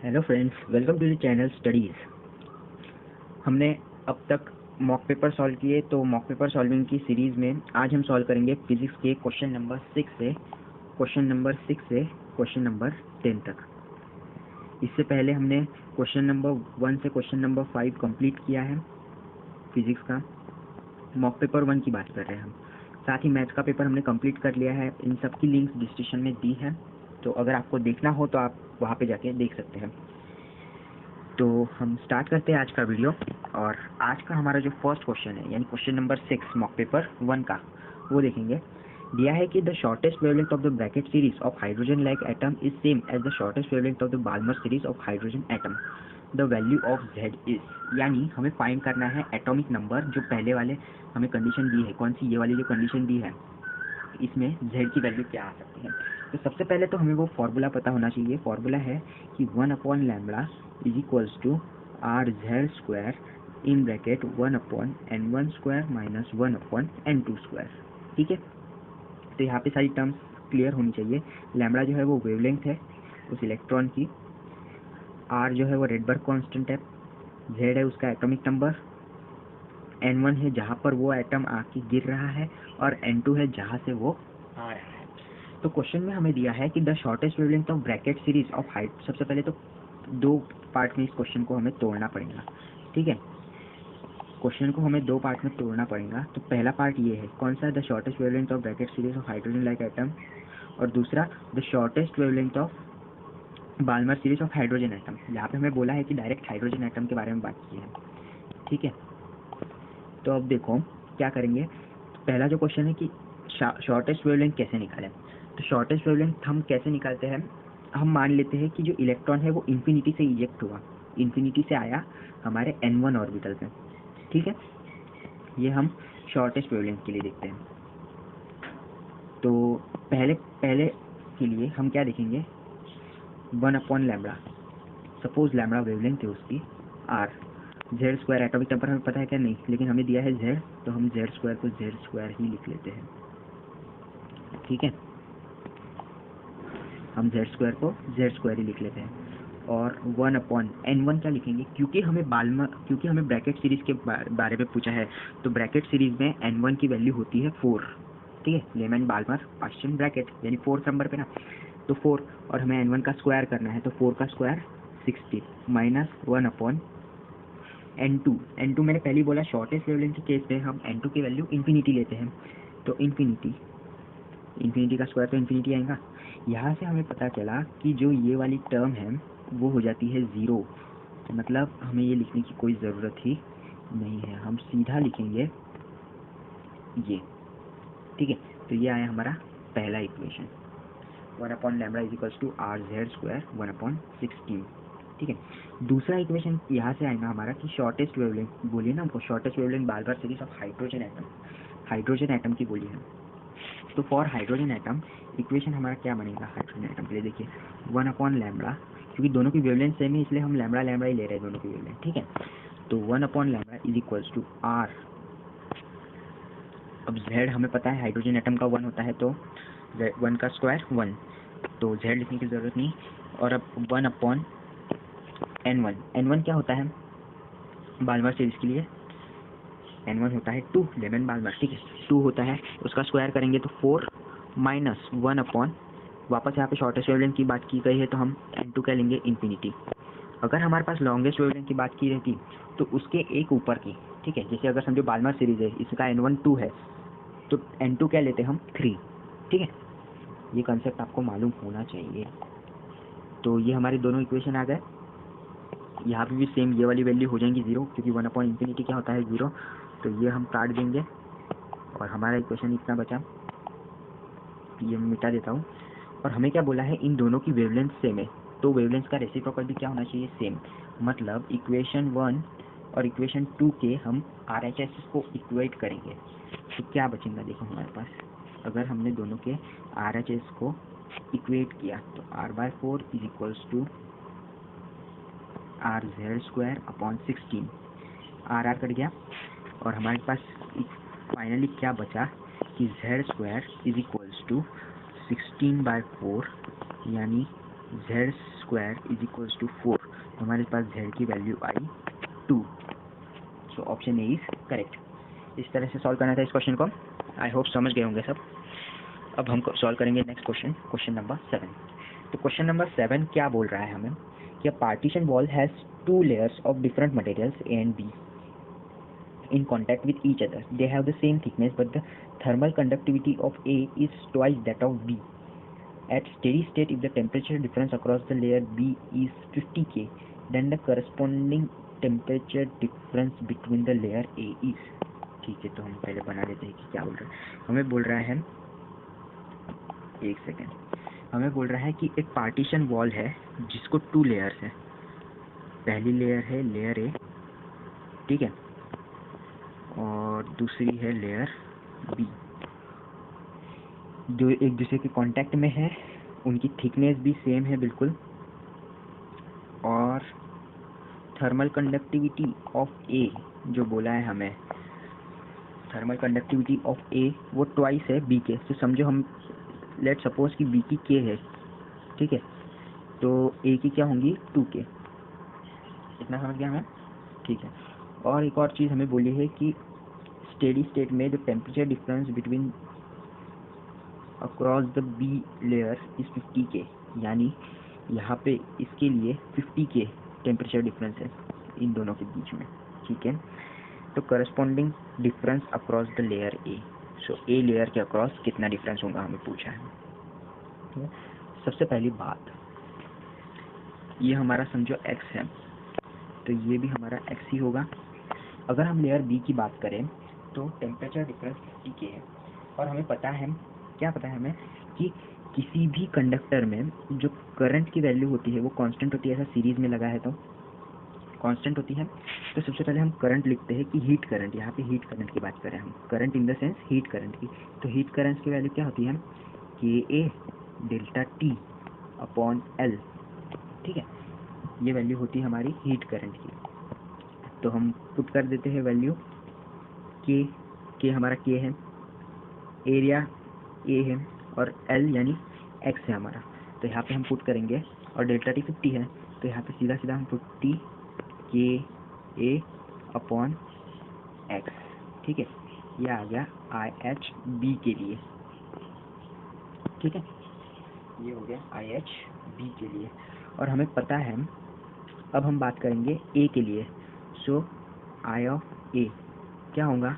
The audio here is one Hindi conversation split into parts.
Hello friends, welcome to the channel studies. हमने अब तक मॉक पेपर सॉल्व किए, तो मॉक पेपर सॉल्विंग की सीरीज़ में आज हम सॉल्व करेंगे फिजिक्स के क्वेश्चन नंबर 6 से क्वेश्चन नंबर 10 तक। इससे पहले हमने क्वेश्चन नंबर 1 से क्वेश्चन नंबर 5 कंप्लीट किया है फिजिक्स का। मॉक पेपर 1 की बात कर रहे हैं हम। साथ ही मैथ्स का पेपर हमने कंप्लीट कर लिया है। इन सब की लिंक्स डिस्क्रिप्शन में दी है, तो अगर आपको देखना हो तो आप वहाँ पे जाके देख सकते हैं। तो हम स्टार्ट करते हैं आज का वीडियो। और आज का हमारा जो फर्स्ट क्वेश्चन है, यानी क्वेश्चन नंबर 6 मॉक पेपर 1 का, वो देखेंगे। दिया है कि the shortest wavelength of the bracket series of hydrogen like atom is same as the shortest wavelength of the Balmer series of hydrogen atom. The value of Z is, यानी हमें फाइंड करना है एटॉमिक नंबर। जो पहले वाले हमें कंडीशन दी है, कौन सी, ये वाली जो कंडीशन दी है, इसमें z की वैल्यू क्या आ सकती है। तो सबसे पहले तो हमें वो फॉर्मूला पता होना चाहिए। फॉर्मूला है कि 1/λ is equals to R Z square in bracket 1/n1 square minus 1/n2 square. ठीक है, तो यहाँ पे सारी टर्म्स क्लियर होनी चाहिए। लैम्बडा जो है वो वेवलेंथ है उस इलेक्ट्रॉन की, आर जो है वो रेडबर्ग कांस्टेंट है, जेड है उसका एटॉमिक नंबर, n1 है जहाँ पर वो एटम आके गिर रहा है, और n2 है जहाँ से वो आ रहा है। तो क्वेश्चन में हमें दिया है कि the shortest wavelength of bracket series of height. सबसे पहले तो दो पार्ट में इस क्वेश्चन को हमें तोड़ना पड़ेगा। ठीक है, क्वेश्चन को हमें दो पार्ट में तोड़ना पड़ेगा। तो पहला पार्ट ये है, कौन सा है, the shortest wavelength of bracket series of hydrogen like atom, और दूसरा the shortest wavelength of Balmer series of hydrogen atom. यहाँ पे हमें बोला है कि डायरेक्ट हाइड्रोजन एटम के बारे में बात की है। ठीक है, तो अब देखो क्या करेंगे। पहला जो क्वेश्चन है कि शॉर्टेस्ट वेवलेंथ कैसे निकालें। तो शॉर्टेस्ट वेवलेंथ हम कैसे निकालते हैं, हम मान लेते हैं कि जो इलेक्ट्रॉन है वो इन्फिनिटी से इजेक्ट हुआ, इन्फिनिटी से आया हमारे n1 ऑर्बिटल पे। ठीक है, ये हम शॉर्टेस्ट वेवलेंथ के लिए देखते हैं। तो पहले पहले के लिए हम क्या देखेंगे, 1/λ। सपोज लैम्बडा वेवलेंथ है उसकी r, Z square atomic number हमें पता है क्या, नहीं, लेकिन हमें दिया है जेड, तो हम जेड स्क्वायर को जेड स्क्वायर ही लिख लेते हैं। ठीक है, हम जेड स्क्वायर को जेड स्क्वायर ही लिख लेते हैं। और 1/n1 क्या लिखेंगे, क्योंकि हमें ब्रैकेट सीरीज के बारे में पूछा है। तो ब्रैकेट सीरीज में n1 की वैल्यू होती है 4। ठीक है, लेमैन बाल्मर क्वेश्चन ब्रैकेट, यानी 4th नंबर पे ना, तो 4, और हमें n1 का स्क्वायर करना है, तो 4 का स्क्वायर 60 माइनस 1/n2। n2 मैंने पहले ही बोला, शॉर्टेस्ट वेवलेंथ के केस पे हम n2 की वैल्यू इन्फिनिटी लेते हैं। तो इन्फिनिटी का स्क्वायर तो इन्फिनिटी आएगा। यहाँ से हमें पता चला कि जो ये वाली टर्म है वो हो जाती है 0। मतलब हमें ये लिखने की कोई ज़रूरत ही नहीं है, हम सीधा लिखेंगे ये। ठीक है, तो ये आया हमारा पहला equation, 1/λ is equals to R Z square 1/16। ठीक है, दूसरा इक्वेशन यहाँ से आएगा हमारा कि शॉर्टेस्ट वेवलेंथ, बोलिए ना हमको, shortest wavelength Balmer series of hydrogen atom की बोली है। तो फॉर हाइड्रोजन एटम इक्वेशन हमारा क्या बनेगा, हाइड्रोजन एटम के लिए देखिए 1/λ, क्योंकि दोनों की वेवलेंथ सेम है इसलिए हम लैम्बडा ही ले रहे हैं दोनों की वेवलेंथ। ठीक है, तो 1/λ इज इक्वल्स टू आर। अब जेड हमें पता है हाइड्रोजन एटम का 1 होता है, तो 1 का स्क्वायर 1, तो जेड लिखने की ज़रूरत नहीं। और अब 1/n1 क्या होता है बाल्मर सीरीज के लिए, n1 होता है 2, लेमैन बाल्मर। ठीक है, 2 होता है, उसका स्क्वायर करेंगे तो 4 माइनस 1/, वापस यहाँ पे शॉर्टेस्ट वेवलेंथ की बात की गई है तो हम n2 क्या लेंगे, इन्फिनिटी। अगर हमारे पास लॉन्गेस्ट वेवलेंथ की बात की रहती तो उसके एक ऊपर की, ठीक है, जैसे अगर समझो बाल्मर सीरीज है, इसका n1 2 है, तो n2 क्या लेते हम 3। ठीक है, ये कंसेप्ट आपको मालूम होना चाहिए। तो ये हमारे दोनों इक्वेशन आ गए। यहाँ पे भी सेम ये वाली वैल्यू हो जाएंगी 0, क्योंकि 1/∞ क्या होता है 0। तो ये हम काट देंगे और हमारा इक्वेशन इतना बचा, ये मिटा देता हूँ। और हमें क्या बोला है, इन दोनों की वेवलेंथ सेम है, तो वेवलेंथ का रेसिप्रोकल भी क्या होना चाहिए, सेम। मतलब इक्वेशन 1 और इक्वेशन 2 के हम RHS को इक्वेट करेंगे, तो क्या बचेगा, देखो हमारे पास, अगर हमने दोनों के RHS को इक्वेट किया तो r/4 is equals to R Z square upon 16, r cut गया, और हमारे पास फाइनली क्या बचा कि Z square is equals to 16/4, यानी z square is equals to 4, तो हमारे पास z की वैल्यू आई 2। So option A is correct. इस तरह से सॉल्व करना था इस क्वेश्चन को। आई होप समझ गए होंगे सब। अब हम सॉल्व करेंगे नेक्स्ट क्वेश्चन, क्वेश्चन नंबर 7। तो क्वेश्चन नंबर 7 क्या बोल रहा है हमें कि a partition wall has two layers of different materials A and B in contact with each other. They have the same thickness, but the thermal conductivity of A is twice that of B. At steady state, if the temperature difference across the layer B is 50 K, then the corresponding temperature difference between the layer A is। ठीक है, तो हम पहले बना लेते हैं कि क्या बोल रहा है। हमें बोल रहा है, एक सेकेंड, हमें बोल रहा है कि एक पार्टीशन वॉल है जिसको 2 लेयर्स है। पहली लेयर है लेयर ए, ठीक है, और दूसरी है लेयर बी, जो एक दूसरे के कांटेक्ट में है। उनकी थिकनेस भी सेम है बिल्कुल, और थर्मल कंडक्टिविटी ऑफ ए जो बोला है हमें, थर्मल कंडक्टिविटी ऑफ ए वो ट्वाइस है बी के। तो समझो हम लेट सपोज कि बी की के है, ठीक है, तो ए की क्या होंगी 2K। इतना समझ गया हमें, ठीक है। और एक और चीज़ हमें बोली है कि स्टेडी स्टेट में the temperature difference between across the B layer is 50K, यानी यहाँ पे इसके लिए 50K टेम्परेचर डिफरेंस है इन दोनों के बीच में, ठीक है। तो corresponding difference across the layer A, so a layer के अक्रॉस कितना डिफरेंस होगा हमें पूछा है। सबसे पहली बात, ये हमारा समझो x है, तो ये भी हमारा x ही होगा। अगर हम लेयर b की बात करें तो टेम्परेचर डिफरेंस 50K है, और हमें पता है, क्या पता है हमें, कि किसी भी कंडक्टर में जो करंट की वैल्यू होती है वो कांस्टेंट होती है। ऐसा सीरीज में लगा है तो कांस्टेंट होती है। तो सबसे पहले हम करंट लिखते हैं कि हीट करंट, यहाँ पे हीट करंट की बात करें हम, current in the sense heat current की, तो हीट करंट की वैल्यू क्या होती है, KA delta T upon L, ठीक है। ये वैल्यू होती है हमारी हीट करंट की। तो हम पुट कर देते हैं वैल्यू, के हमारा के है, एरिया ए है, और एल यानी एक्स है हमारा। तो यहाँ पे हम पुट करेंगे, और डेल्टा टी 50 है, तो यहाँ पे सीधा सीधा हम 50 के ए अपॉन एक्स, ठीक है। ये आ गया IHB के लिए, ठीक है, ये हो गया IHB के लिए। और हमें पता है, अब हम बात करेंगे ए के लिए। सो आई ऑफ ए क्या होगा,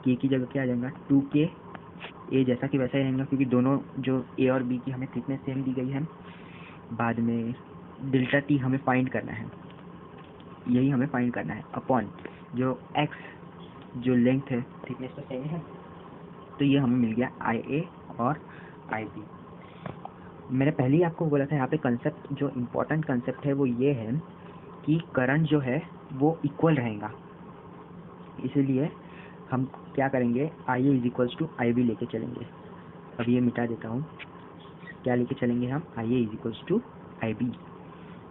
के की जगह क्या आ जाएगा 2K, ए जैसा कि वैसा ही रहेगा, क्योंकि दोनों जो ए और बी की हमें थिकनेस सेम दी गई है। बाद में डेल्टा टी हमें फाइंड करना है, यही हमें फाइंड करना है, अपॉन जो एक्स जो लेंथ है, थिकनेस तो सेम है, तो ये हमें मिल गया IA और IB। मैंने पहले ही आपको बोला था, यहाँ पे कंसेप्ट जो इम्पोर्टेंट कंसेप्ट है वो ये है कि करंट जो है वो इक्वल रहेगा, इसीलिए हम क्या करेंगे, IA is equals to IB लेके चलेंगे। अब ये मिटा देता हूँ, क्या लेके चलेंगे हम, IA is equals to IB।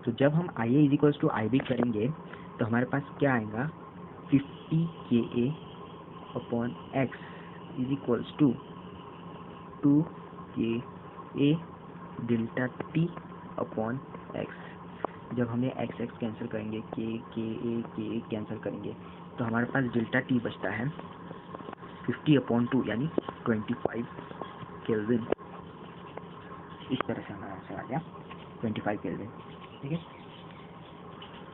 तो जब हम IA is equals to IB करेंगे तो हमारे पास क्या आएगा, 50 KA upon X is equals to 2 KA delta T upon X. जब हम ये एक्स एक्स कैंसिल करेंगे, के कैंसिल करेंगे, तो हमारे पास डेल्टा टी बचता है 50/2 यानी 25 केल्विन। इस तरह से हमारा आंसर आ गया 25 केल्विन, ठीक है।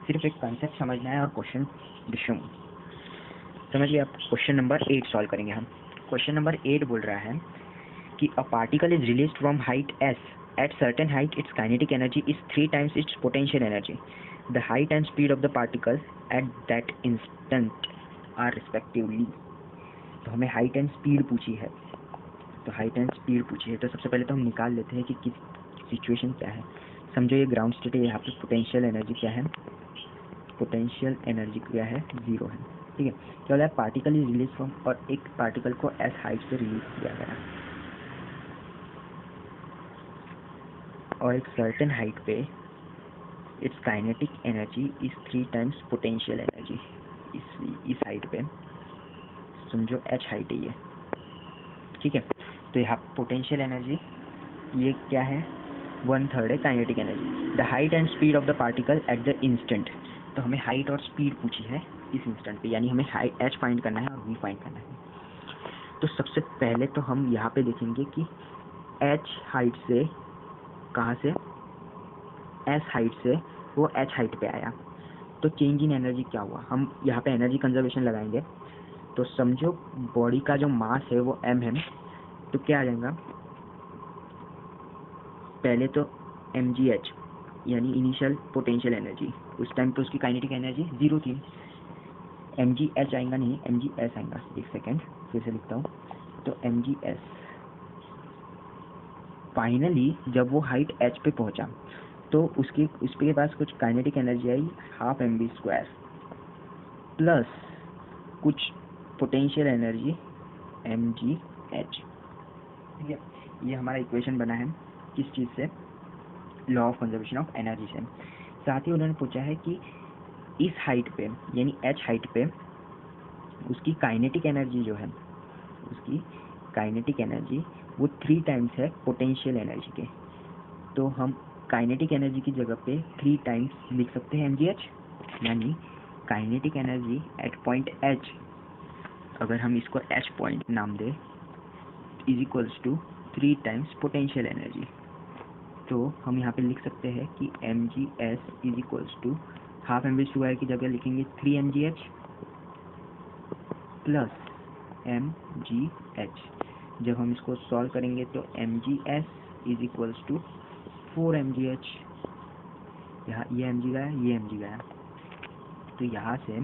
सिर्फ एक कंसेप्ट समझना है और क्वेश्चन डिशूम समझिए आप। क्वेश्चन नंबर 8 सॉल्व करेंगे हम। क्वेश्चन नंबर 8 बोल रहा है कि a particle is released from height s at certain height its kinetic energy is 3 times its potential energy. The height and speed of the particle at that instant are respectively। तो हमें हाइट एंड स्पीड पूछी है, तो हाइट एंड स्पीड पूछी है, तो सबसे पहले तो हम निकाल लेते हैं कि किस सिचुएशन क्या है। समझो ये ग्राउंड स्टेट है, यहाँ पे पोटेंशियल एनर्जी क्या है, पोटेंशियल एनर्जी क्या है, 0 है, ठीक है। क्या बोला है, पार्टिकल इज रिलीज फ्रॉम, और एक पार्टिकल को एस हाइट से रिलीज किया गया, और एक सर्टेन हाइट पे it's kinetic energy is 3 times potential energy. इस हाइट पे समझो h हाइट है ये, ठीक है। तो यहाँ पोटेंशियल एनर्जी ये क्या है, 1/3 है kinetic energy. The height and speed of the particle at the instant, तो हमें हाइट और स्पीड पूछी है इस इंस्टेंट पे, यानी हमें एच फाइंड करना है और वी फाइंड करना है। तो सबसे पहले तो हम यहाँ पे देखेंगे कि एच हाइट से, कहाँ से, एस हाइट से वो एच हाइट पे आया, तो चेंज इन एनर्जी क्या हुआ। हम यहाँ पे एनर्जी कंजर्वेशन लगाएंगे, तो समझो बॉडी का जो मास है वो m है, तो क्या आ जाएगा, पहले तो mgh यानी इनिशियल पोटेंशियल एनर्जी, उस टाइम तो उसकी काइनेटिक एनर्जी 0 थी, mgh आएगा नहीं, mgs आएगा। एक सेकेंड फिर से लिखता हूँ, तो mgs फाइनली जब वो हाइट h पे पहुंचा तो उसके पास कुछ काइनेटिक एनर्जी आई 12 mv² प्लस कुछ पोटेंशियल एनर्जी mgh। ठीक है, ये हमारा इक्वेशन बना है किस चीज़ से, law of conservation of energy से। साथ ही उन्होंने पूछा है कि इस हाइट पे यानी h हाइट पे उसकी काइनेटिक एनर्जी जो है, उसकी काइनेटिक एनर्जी वो 3 टाइम्स है पोटेंशियल एनर्जी के, तो हम काइनेटिक एनर्जी की जगह पे 3 टाइम्स लिख सकते हैं mgh, यानी kinetic energy at point h, अगर हम इसको h पॉइंट नाम दें, is equals to 3 times potential energy. तो हम यहाँ पे लिख सकते हैं कि mgs is equals to 12 mv² की जगह लिखेंगे 3 mgh प्लस mgh। जब हम इसको सॉल्व करेंगे तो mgs is equals to 4 mgh, यहाँ ये mg गया, ये mg गया, तो यहाँ से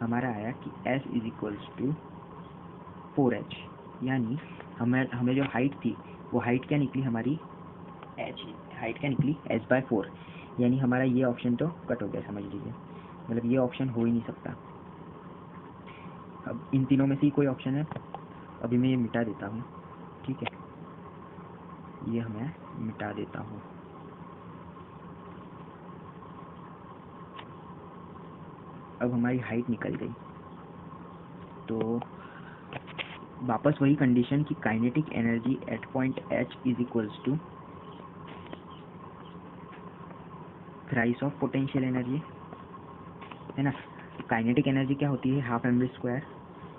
हमारा आया कि s is equals to 4h, यानी हमें जो हाइट थी वो हाइट क्या निकली हमारी, h हाइट क्या निकली h/4, यानी हमारा ये ऑप्शन तो कट हो गया, समझ लीजिए, मतलब ये ऑप्शन हो ही नहीं सकता। अब इन तीनों में से ही कोई ऑप्शन है, अभी मैं ये मिटा देता हूँ, ठीक है, ये मैं मिटा देता हूँ। अब हमारी हाइट निकल गई, तो वापस वही कंडीशन कि kinetic energy at point h is equals to thrice of potential energy, है ना। काइनेटिक एनर्जी क्या होती है, 12 mv²,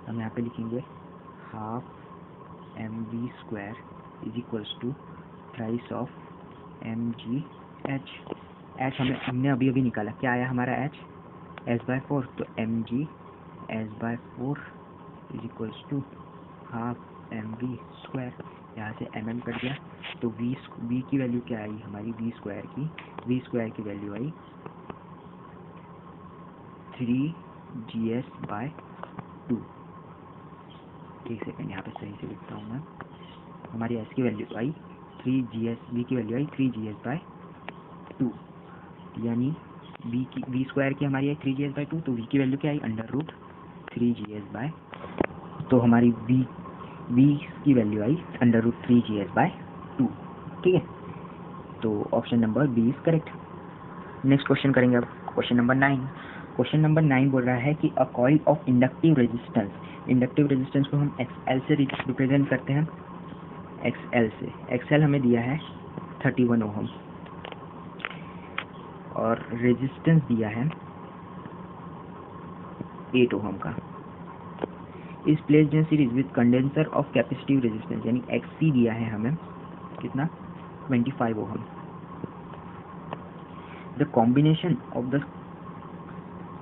हम यहाँ पे लिखेंगे 12 mv² is equals to thrice of mgh। h हमने अभी निकाला, क्या आया हमारा h, h/4, तो mg h/4 is equals to 12 mv², यहाँ से mm कट गया, तो v की वैल्यू क्या आई हमारी, v² की वैल्यू आई 3gs/2। एक सेकेंड यहाँ पे सही से लिखता हूँ मैं, हमारी s की वैल्यू आई 3gs, v की वैल्यू आई 3gs/2, यानी v² की हमारी आई 3gs/2, तो v की वैल्यू क्या आई √3gs/, तो हमारी v की वैल्यू आई √3gs/2। ठीक है, तो option number B is correct. Next question करेंगे अब, क्वेश्चन नंबर 9। क्वेश्चन नंबर 9 बोल रहा है कि a coil of inductive resistance, inductive resistance को हम XL से रिप्रेजेंट करते हैं, XL से, XL हमें दिया है 31 ओहम और रेजिस्टेंस दिया है 8 ओहम का। इस placed in series with condenser of capacitive resistance, यानी XC दिया है हमें कितना, 25 ohm. The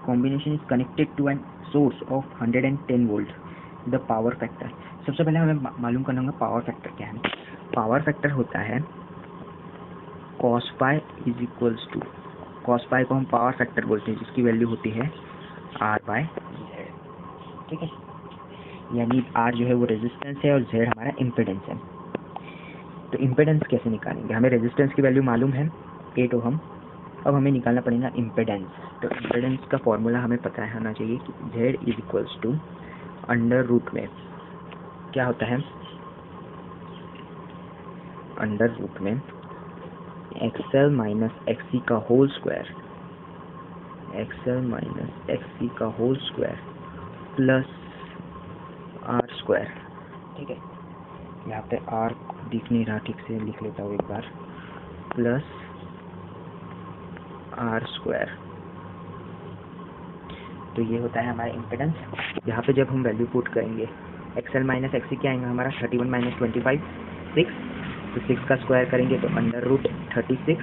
combination is connected to an source of 110 volt. The power factor, सबसे पहले हमें मालूम करना होगा पावर फैक्टर क्या है। पावर फैक्टर होता है cos pi is equals to, cos pi को हम पावर फैक्टर बोलते हैं जिसकी वैल्यू होती है R/Z। ठीक है, यानी R जो है वो रेजिस्टेंस है और Z हमारा इम्पिडेंस है। तो इम्पिडेंस कैसे निकालेंगे, हमें रेजिस्टेंस की वैल्यू मालूम है 8 ओहम, अब हमें निकालना पड़ेगा इम्पिडेंस। तो इम्पिडेंस का फॉर्मूला हमें पता होना चाहिए कि Z is equals to under root में क्या होता है, अंडर रूट में XL माइनस XC का whole square, XL minus XC का होल स्क्वायर प्लस R²। ठीक है, यहाँ पे R दिख नहीं रहा ठीक से, लिख लेता हूँ एक बार, प्लस आर स्क्वायर। तो ये होता है हमारा इम्पिडेंस। यहाँ पे जब हम वैल्यू पुट करेंगे एक्सएल माइनस एक्सी क्या आएगा हमारा 31 माइनस 25 6, तो 6 का स्क्वायर करेंगे तो √36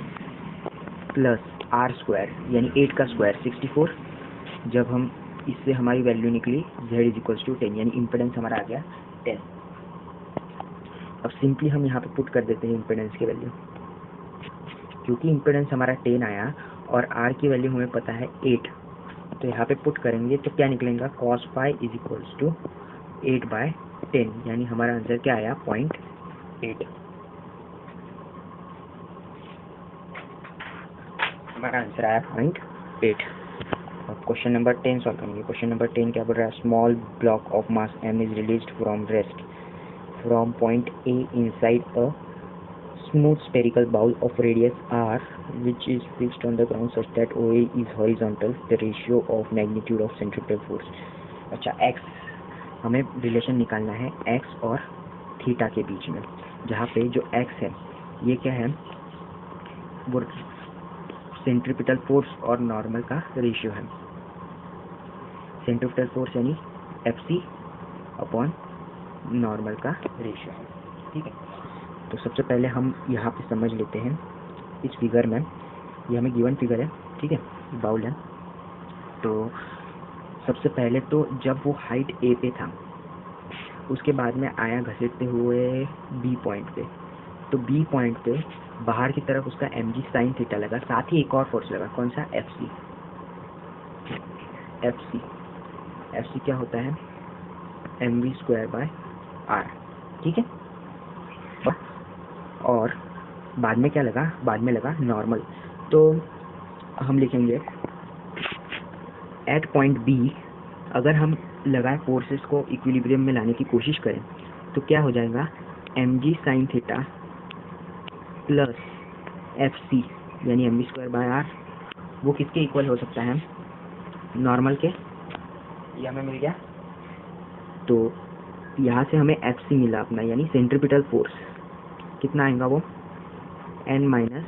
प्लस आर स्क्वायर यानी 8 का स्क्वायर 64। जब हम इससे हमारी वैल्यू निकली Z=10 यानी इम्पिडेंस हमारा आ गया 10। अब सिंपली हम यहाँ पे पुट कर देते हैं इम्पिडेंस की वैल्यू। क्योंकि इम्पिडेंस हमारा 10 आया और आर की वैल्यू हमें पता है 8, तो यहाँ पे पुट करेंगे तो क्या निकलेगा cos phi = 8/10 यानी हमारा आंसर क्या आया 0.8। हमारा आंसर आया 0.8। अब क्वेश्चन नंबर 10 सॉल्व करेंगे। क्वेश्चन नंबर 10 क्या बोल रहा है, small block of mass m is released from rest from point A inside a smooth spherical bowl of radius r which is fixed on the ground such that OA is horizontal. The ratio of magnitude of centripetal force। अच्छा x हमें रिलेशन निकालना है x और थीटा के बीच में, जहाँ पे जो x है ये क्या है वो सेंट्रीपिटल फोर्स और नॉर्मल का रेशियो है। सेंट्रीपिटल फोर्स यानी Fc अपॉन नॉर्मल का रेशियो है। ठीक है, तो सबसे पहले हम यहाँ पे समझ लेते हैं इस फिगर में, ये हमें गिवन फिगर है, ठीक है, बाउल है। तो सबसे पहले तो जब वो हाइट ए पे था उसके बाद में आया घसीटते हुए बी पॉइंट पे, तो बी पॉइंट पे बाहर की तरफ उसका mg साइन थीटा लगा, साथ ही एक और फोर्स लगा, कौन सा Fc। Fc क्या होता है mv²/r, ठीक है। और बाद में क्या लगा, बाद में लगा नॉर्मल। तो हम लिखेंगे एट पॉइंट बी अगर हम लगाए फोर्सेस को इक्विलिब्रियम में लाने की कोशिश करें तो क्या हो जाएगा mg sine theta plus Fc यानी mv²/r, वो किसके इक्वल हो सकता है, नॉर्मल के। ये हमें मिल गया। तो यहाँ से हमें Fc मिला अपना यानी सेंट्रीपिटल फोर्स कितना आएगा वो n minus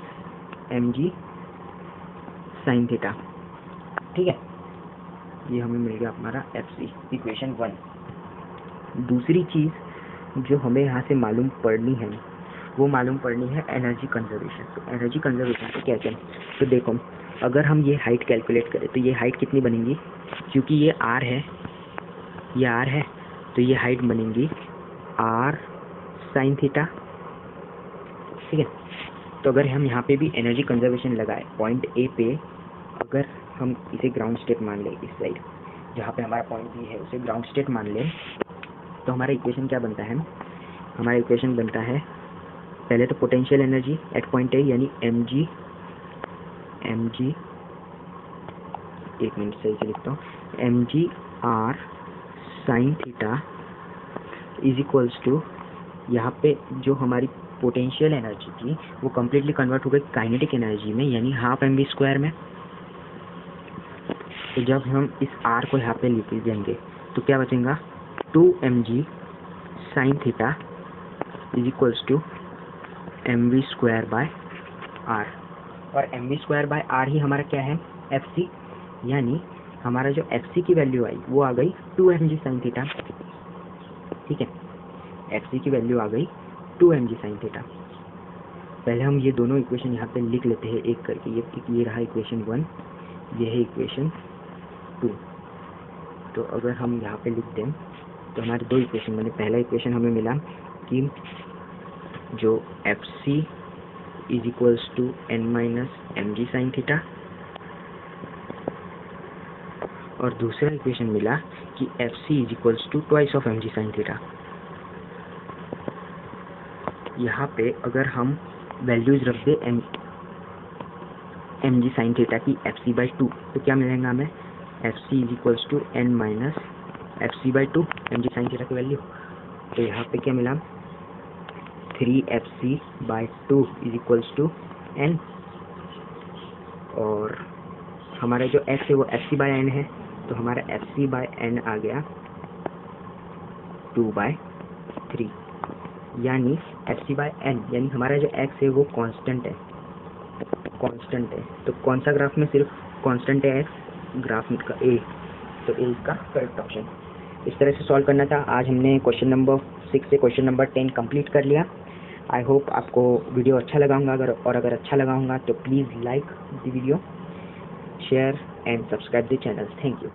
mg sine theta, ठीक है। ये हमें मिल गया हमारा Fc, इक्वेशन 1। दूसरी चीज़ जो हमें यहाँ से मालूम पड़नी है वो मालूम पड़नी है एनर्जी कंजर्वेशन। तो एनर्जी कंजर्वेशन को क्या करें, तो देखो अगर हम ये हाइट कैलकुलेट करें तो ये हाइट कितनी बनेगी, क्योंकि ये r है, ये r है, तो ये हाइट बनेगी r साइन थीटा, ठीक है। तो अगर हम यहाँ पे भी एनर्जी कंजर्वेशन लगाए पॉइंट ए पे, अगर हम इसे ग्राउंड स्टेट मान लें, इस साइड जहाँ पे हमारा पॉइंट बी है उसे ग्राउंड स्टेट मान लें, तो हमारा इक्वेशन क्या बनता है, हमारा इक्वेशन बनता है पहले तो potential energy at point A यानी mg एक मिनट सही से लिखता हूँ, mg r sine theta is equals to, यहाँ पे जो हमारी पोटेंशियल एनर्जी थी वो कम्प्लीटली कन्वर्ट हो गई काइनेटिक एनर्जी में यानी हाफ mv² में। तो जब हम इस r को यहाँ पे लिख देंगे तो क्या बचेगा 2mg sine theta is equals to mv²/r, और mv²/r ही हमारा क्या है Fc, यानी हमारा जो Fc की वैल्यू आई वो आ गई 2mg साइन थीटा, ठीक है। Fc की वैल्यू आ गई 2mg साइन थीटा। पहले हम ये दोनों इक्वेशन यहाँ पे लिख लेते हैं एक करके। ये रहा इक्वेशन 1, ये है इक्वेशन 2। तो अगर हम यहाँ पे लिख दें तो हमारे दो इक्वेशन बने। पहला इक्वेशन हमें मिला कि जो Fc is equals to n minus mg sine theta, और दूसरा इक्वेशन मिला कि Fc is equals to twice of mg sine theta. यहाँ पे अगर हम वैल्यूज रख दे mg साइन थीटा की Fc/2 तो क्या मिलेगा हमें, Fc is equals to n minus Fc/2 mg sine theta की वैल्यू। तो यहाँ पे क्या मिला 3Fc/2 is equals to n, और हमारा जो x है वो Fc/n है, तो हमारा Fc/n आ गया 2/3, यानी Fc/n यानी हमारा जो x है वो कांस्टेंट है, कांस्टेंट है, तो कौन सा ग्राफ में सिर्फ कांस्टेंट है एक्स, ग्राफ का ए, तो ए इसका करेक्ट ऑप्शन। इस तरह से सॉल्व करना था। आज हमने क्वेश्चन नंबर 6 से क्वेश्चन नंबर 10 कंप्लीट कर लिया। आई होप आपको वीडियो अच्छा लगा होगा, अगर अच्छा लगा होगा तो please like the video, share and subscribe the channel. Thank you.